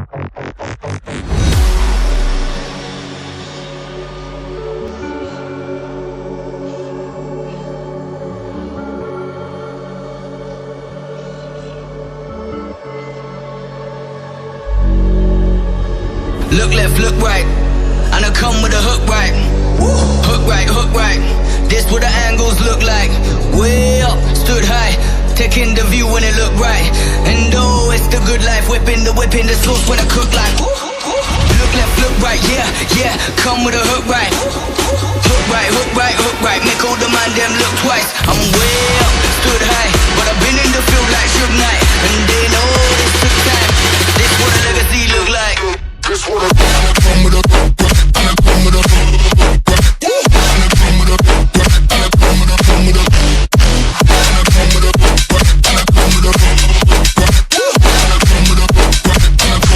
Look left, look right, and I come with a hook right. Hook right, hook right. This what the angles look like. Way up, stood high, taking the view when it look right. And oh, it's the good life, whipping the sauce when I cook like. Look left, look right, yeah, yeah. Come with a hook right. Hook right, hook right, hook right. Make all the man them look twice. I'm way up, stood high, but I've been in the field like Suge Knight. And they know this took time. This what a legacy look like. This what I come with a and I come with a and I come with a and I come with a come with a and I come with a and I come with a and I come with a and I come with a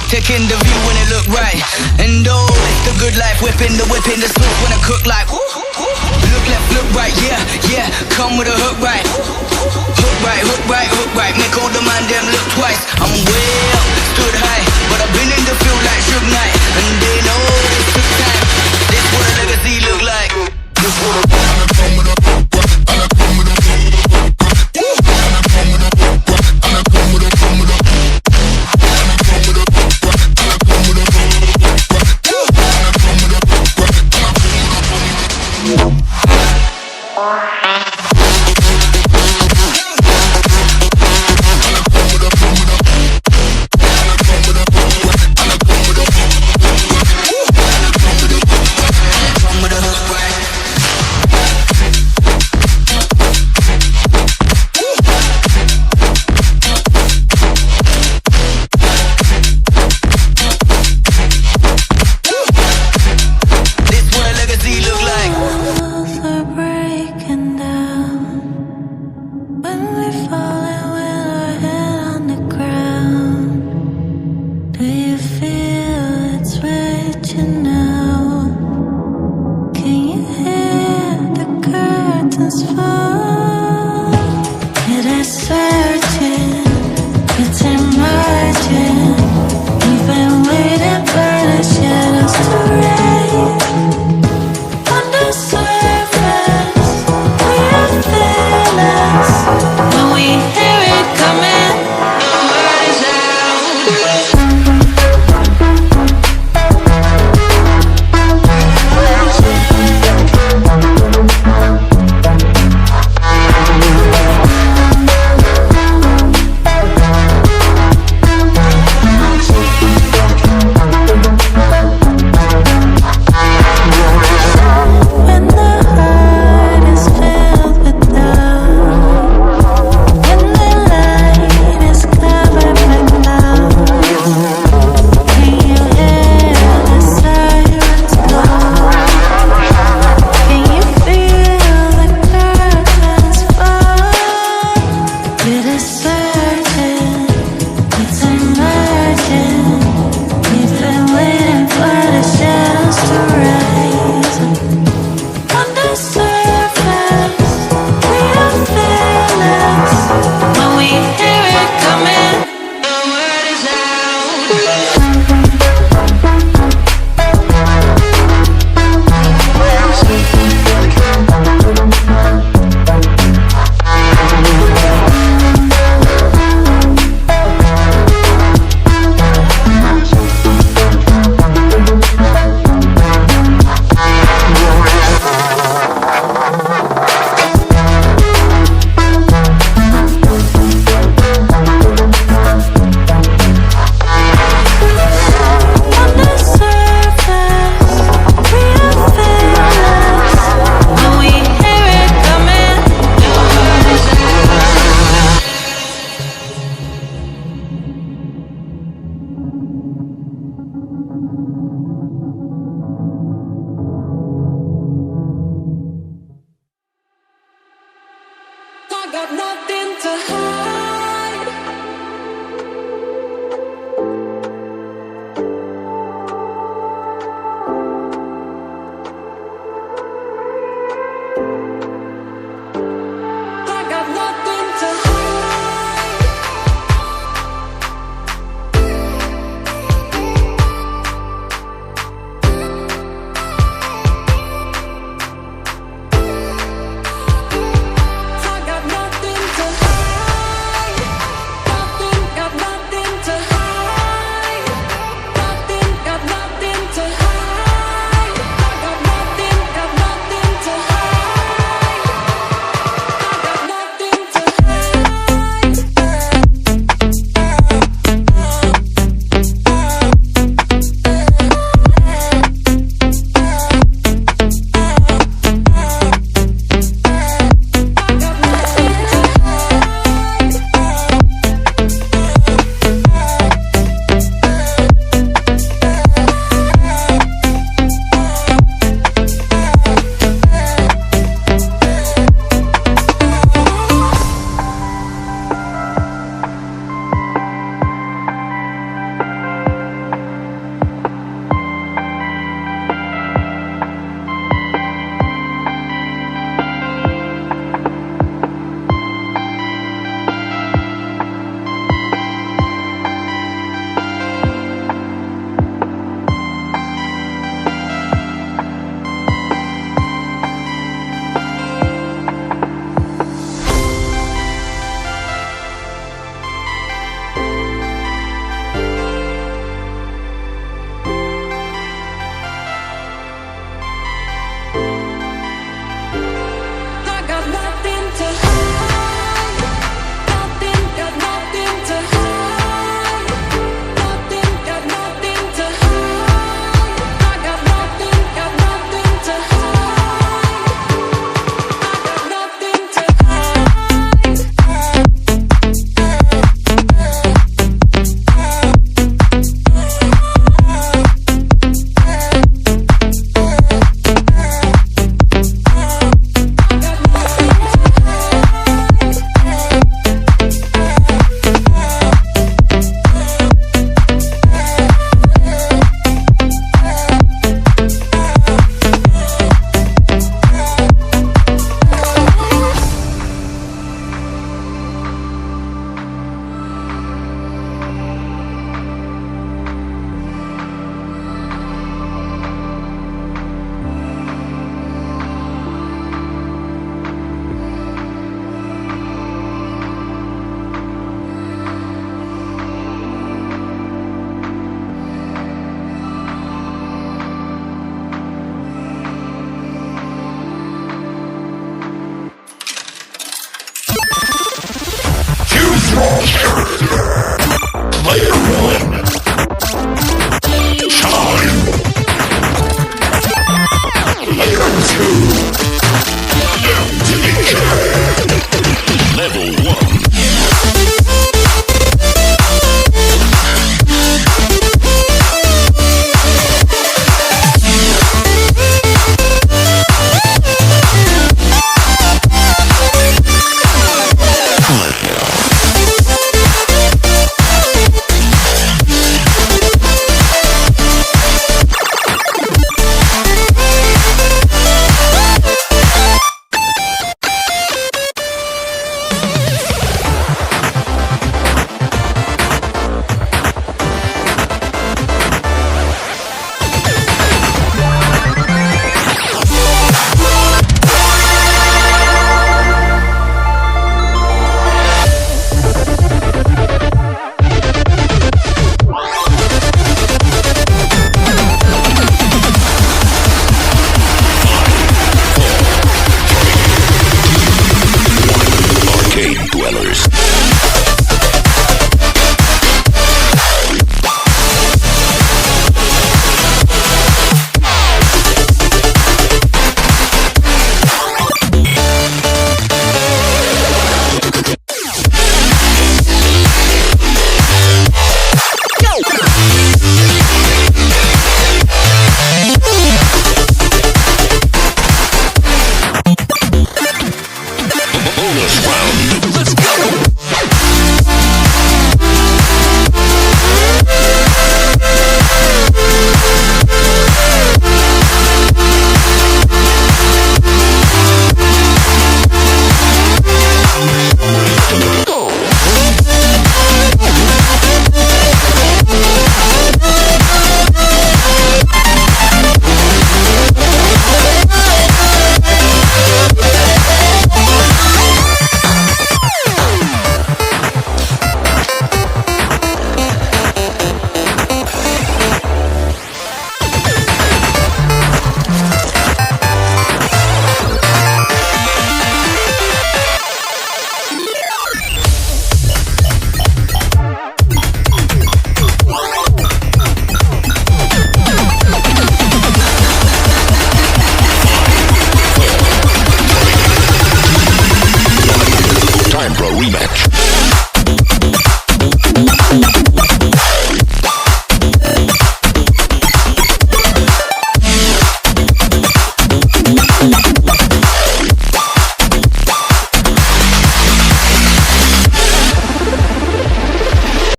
taking the view when it look right. And oh, it's the good life, whipping the sauce when I cook like. Look left, look right, yeah, yeah. Come with a hook right. Hook right, hook right, hook right. Make all the man them look twice. I'm way up, stood high, but I've been in the field like Suge Knight. And they know this took time. This what a legacy look like. This what a and I come with a and I come with a and I come with a and I come with a come with a.